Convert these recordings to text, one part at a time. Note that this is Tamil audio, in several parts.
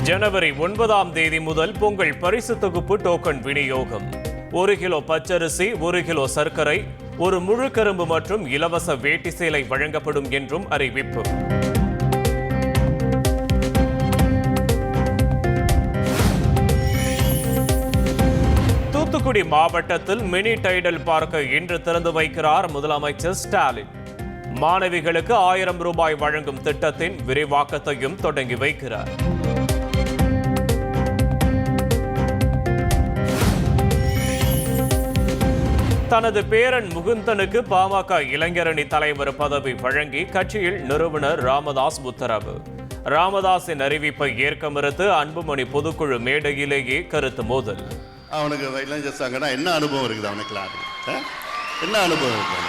ஜனவரி 9 முதல் பொங்கல் பரிசு தொகுப்பு டோக்கன் விநியோகம். 1 கிலோ பச்சரிசி, 1 கிலோ சர்க்கரை, ஒரு முழு கரும்பு மற்றும் இலவச வேட்டி சேலை வழங்கப்படும் என்றும் அறிவிப்பு. தூத்துக்குடி மாவட்டத்தில் மினி டைடல் பார்க்கை இன்று திறந்து வைக்கிறார் முதலமைச்சர் ஸ்டாலின். மாணவிகளுக்கு 1000 ரூபாய் வழங்கும் திட்டத்தின் விரிவாக்கத்தையும் தொடங்கி வைக்கிறார். தனது பேரன் முகுந்தனுக்கு பாமக இளைஞரணி தலைவர் பதவி வழங்கி கட்சியில் நிறுவனர் ராமதாஸ் உத்தரவு. ராமதாஸின் அறிவிப்பை ஏற்க மறுத்து அன்புமணி பொதுக்குழு மேடையிலேயே கருத்து மோதல். அவனுக்கு இளைஞர் சங்கம்னா என்ன அனுபவம் இருக்குது? அவனுக்கு என்ன அனுபவம் இருக்கு?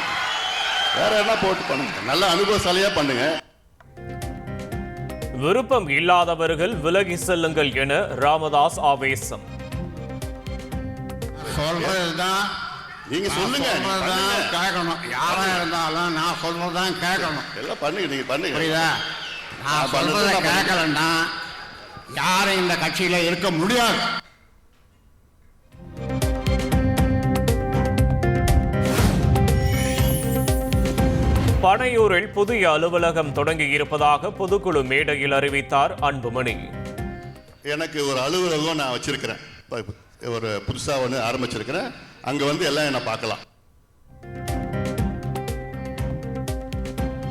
வேற என்ன போட்டு பண்ணுங்க, நல்ல அனுபவசாலியா பண்ணுங்க. விருப்பம் இல்லாதவர்கள் விலகி செல்லுங்கள் என ராமதாஸ் ஆவேசம். சொல்றதுதான் நீங்க சொல்லுங்க, கேட்கணும். யாரா இருந்தாலும் நான் சொல்றதுதான் கேட்கணும். எல்லாம் பண்ணுங்க, நீங்க பண்ணுங்க. புரியுதா? நான் சொல்றதை கேட்கலன்னா யாரும் இந்த கட்சியில இருக்க முடியாது. பனையூரில் புதிய அலுவலகம் தொடங்கி இருப்பதாக பொதுக்குழு மேடையில் அறிவித்தார் அன்புமணி. எனக்கு ஒரு அலுவலகம் நான் வச்சிருக்கிறேன், ஒரு புதுசா ஒன்று ஆரம்பிச்சிருக்கிறேன். அங்க வந்து எல்லாம் என்ன பார்க்கலாம்.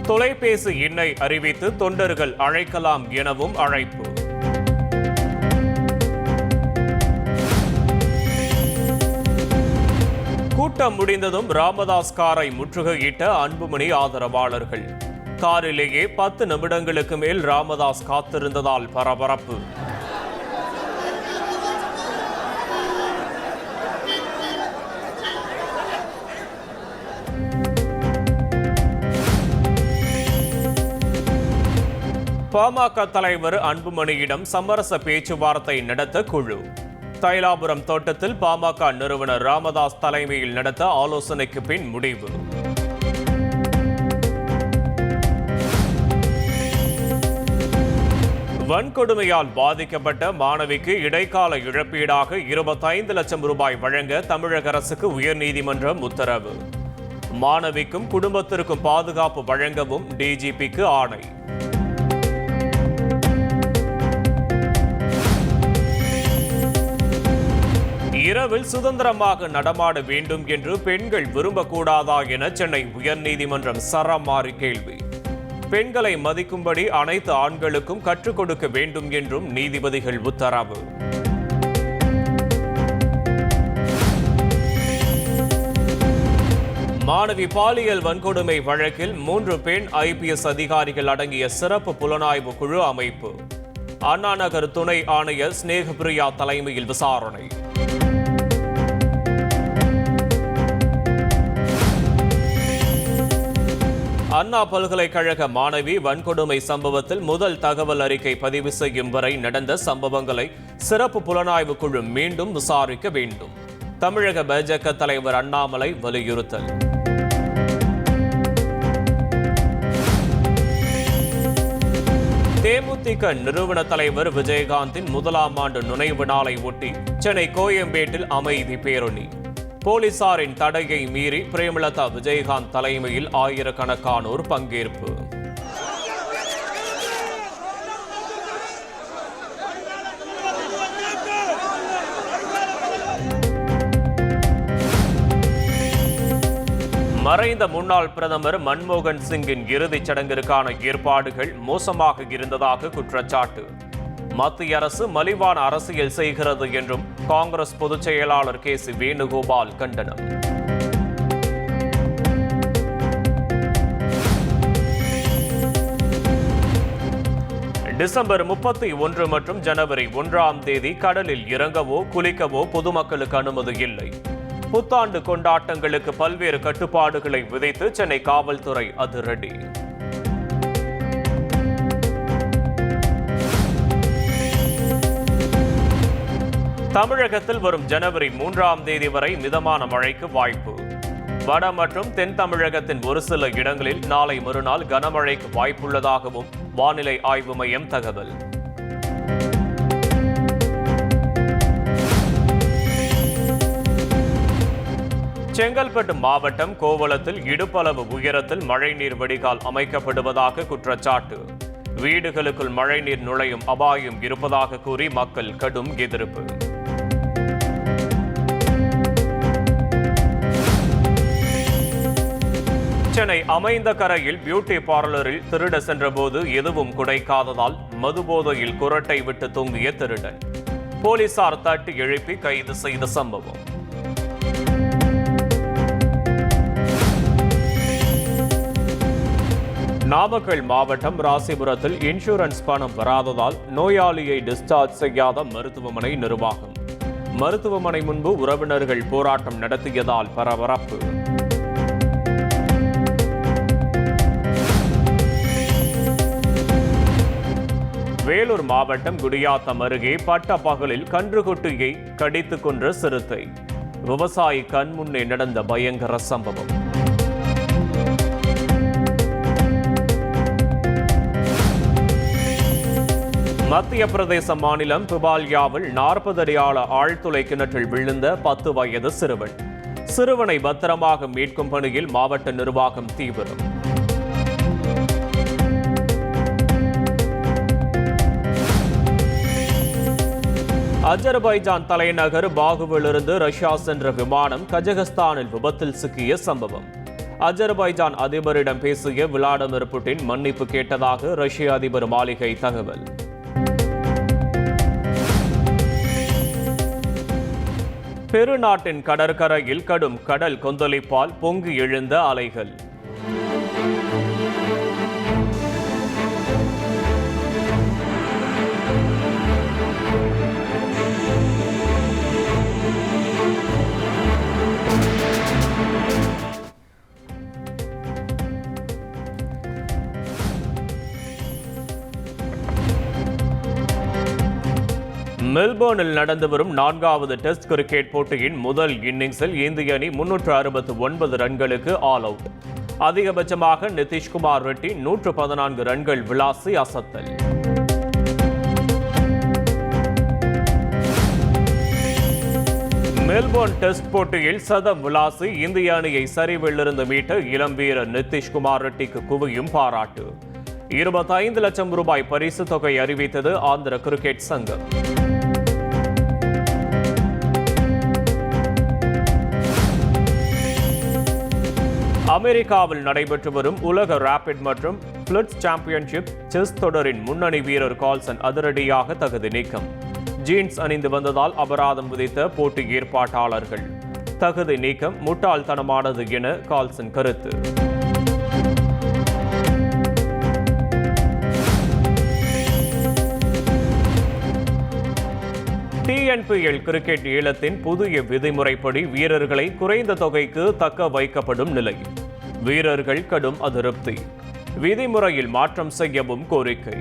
தொலைபேசி எண்ணை அறிவித்து தொண்டர்கள் அழைக்கலாம் எனவும் அழைப்பு. கூட்டம் முடிந்ததும் ராமதாஸ் காரை முற்றுகையிட்ட அன்புமணி ஆதரவாளர்கள். காரிலேயே 10 நிமிடங்களுக்கு மேல் ராமதாஸ் காத்திருந்ததால் பரபரப்பு. பாமக தலைவர் அன்புமணியிடம் சமரச பேச்சுவார்த்தை நடத்த குழு. தைலாபுரம் தோட்டத்தில் பாமக நிறுவனர் ராமதாஸ் தலைமையில் நடத்த ஆலோசனைக்கு பின் முடிவு. வன்கொடுமையால் பாதிக்கப்பட்ட மாணவிக்கு இடைக்கால இழப்பீடாக 25 லட்சம் ரூபாய் வழங்க தமிழக அரசுக்கு உயர்நீதிமன்றம் உத்தரவு. மாணவிக்கும் குடும்பத்திற்கும் பாதுகாப்பு வழங்கவும் டிஜிபிக்கு ஆணை. இரவில் சுதந்திரமாக நடமாட வேண்டும் என்று பெண்கள் விரும்பக்கூடாதா என சென்னை உயர்நீதிமன்றம் சரமாரி கேள்வி. பெண்களை மதிக்கும்படி அனைத்து ஆண்களுக்கும் கற்றுக் கொடுக்க வேண்டும் என்றும் நீதிபதிகள் உத்தரவு. மாணவி பாலியல் வன்கொடுமை வழக்கில் 3 பெண் IPS அதிகாரிகள் அடங்கிய சிறப்பு புலனாய்வு குழு அமைப்பு. அண்ணா நகர் துணை ஆணையர் ஸ்நேகபிரியா தலைமையில் விசாரணை. அண்ணா பல்கலைக்கழக மாணவி வன்கொடுமை சம்பவத்தில் முதல் தகவல் அறிக்கை பதிவு செய்யும் வரை நடந்த சம்பவங்களை சிறப்பு புலனாய்வு குழு மீண்டும் விசாரிக்க வேண்டும். தமிழக பாஜக தலைவர் அண்ணாமலை வலியுறுத்தல். தேமுதிக நிறுவன தலைவர் விஜயகாந்தின் 1ஆம் ஆண்டு நினைவு நாளை ஒட்டி சென்னை கோயம்பேட்டில் அமைதி பேரணி. போலீசாரின் தடையை மீறி பிரேமலதா விஜயகாந்த் தலைமையில் ஆயிரக்கணக்கானோர் பங்கேற்பு. மறைந்த முன்னாள் பிரதமர் மன்மோகன் சிங்கின் இறுதிச் சடங்கிற்கான ஏற்பாடுகள் மோசமாக இருந்ததாக குற்றச்சாட்டு. மத்திய அரசு மலிவான அரசியல் செய்கிறது என்றும் காங்கிரஸ் பொதுச் செயலாளர் KC வேணுகோபால் கண்டனம். டிசம்பர் 31 மற்றும் ஜனவரி 1 கடலில் இறங்கவோ குளிக்கவோ பொதுமக்களுக்கு அனுமதி இல்லை. புத்தாண்டு கொண்டாட்டங்களுக்கு பல்வேறு கட்டுப்பாடுகளை விதித்து சென்னை காவல்துறை அதிரடி. தமிழகத்தில் வரும் ஜனவரி 3 வரை மிதமான மழைக்கு வாய்ப்பு. வட மற்றும் தென் தமிழகத்தின் ஒரு சில இடங்களில் நாளை மறுநாள் கனமழைக்கு வாய்ப்புள்ளதாகவும் வானிலை ஆய்வு மையம் தகவல். செங்கல்பட்டு மாவட்டம் கோவளத்தில் இடுப்பளவு உயரத்தில் மழைநீர் வடிகால் அமைக்கப்படுவதாக குற்றச்சாட்டு. வீடுகளுக்குள் மழைநீர் நுழையும் அபாயம் இருப்பதாக கூறி மக்கள் கடும் எதிர்ப்பு. சென்னை அமைந்த கரையில் பியூட்டி பார்லரில் திருட சென்றபோது எதுவும் குடைக்காததால் மதுபோதையில் குரட்டை விட்டு தூங்கிய திருடன். போலீசார் தட்டி எழுப்பி கைது செய்த சம்பவம். நாமக்கல் மாவட்டம் ராசிபுரத்தில் இன்சூரன்ஸ் பணம் வராததால் நோயாளியை டிஸ்சார்ஜ் செய்யாத மருத்துவமனை நிர்வாகம். மருத்துவமனை முன்பு உறவினர்கள் போராட்டம் நடத்தியதால் பரபரப்பு. வேலூர் மாவட்டம் குடியாத்தம் அருகே பட்ட பகலில் கன்றுக்குட்டியை கடித்துக் கொன்ற சிறுத்தை. விவசாயி கண் முன்னே நடந்த பயங்கர சம்பவம். மத்திய பிரதேச மாநிலம் பிபால்யாவில் 40 அடி ஆழ ஆழ்துளை கிணற்றில் விழுந்த 10 வயது சிறுவன். சிறுவனை பத்திரமாக மீட்கும் பணியில் மாவட்ட நிர்வாகம் தீவிரம். அஜர்பைஜான் தலைநகர் பாகுவிலிருந்து ரஷ்யா சென்ற விமானம் கஜகஸ்தானில் விபத்தில் சிக்கிய சம்பவம். அஜர்பைஜான் அதிபரிடம் பேசிய விளாடிமிர் புட்டின் மன்னிப்பு கேட்டதாக ரஷ்ய அதிபர் மாளிகை தகவல். பெருநாட்டின் கடற்கரையில் கடும் கடல் கொந்தளிப்பால் பொங்கி எழுந்த அலைகள். மெல்போர்னில் நடந்து வரும் 4வது டெஸ்ட் கிரிக்கெட் போட்டியின் முதல் இன்னிங்ஸில் இந்திய அணி 369 ரன்களுக்கு ஆல் அவுட். அதிகபட்சமாக நிதிஷ்குமார் ரெட்டி 114 ரன்கள் விளாசி அசத்தல். மெல்போர்ன் டெஸ்ட் போட்டியில் சதம் விளாசி இந்திய அணியை சரிவிலிருந்து மீட்ட இளம் வீரர் நிதிஷ்குமார் ரெட்டிக்கு குவியும் பாராட்டு. 25 லட்சம் ரூபாய் பரிசு தொகை அறிவித்தது ஆந்திர கிரிக்கெட் சங்கம். அமெரிக்காவில் நடைபெற்று வரும் உலக ரேபிட் மற்றும் பிளிட்ஸ் சாம்பியன்ஷிப் செஸ் தொடரின் முன்னணி வீரர் கால்சன் அதிரடியாக தகுதி நீக்கம். ஜீன்ஸ் அணிந்து வந்ததால் அபராதம் விதித்த போட்டி ஏற்பாட்டாளர்கள். தகுதி நீக்கம் முட்டாள்தனமானது என கால்சன் கருத்து. TNPL கிரிக்கெட் ஏலத்தின் புதிய விதிமுறைப்படி வீரர்களை குறைந்த தொகைக்கு தக்க வைக்கப்படும் நிலை. வீரர்கள் கடும் அதிருப்தி. விதிமுறையில் மாற்றம் செய்யவும் கோரிக்கை.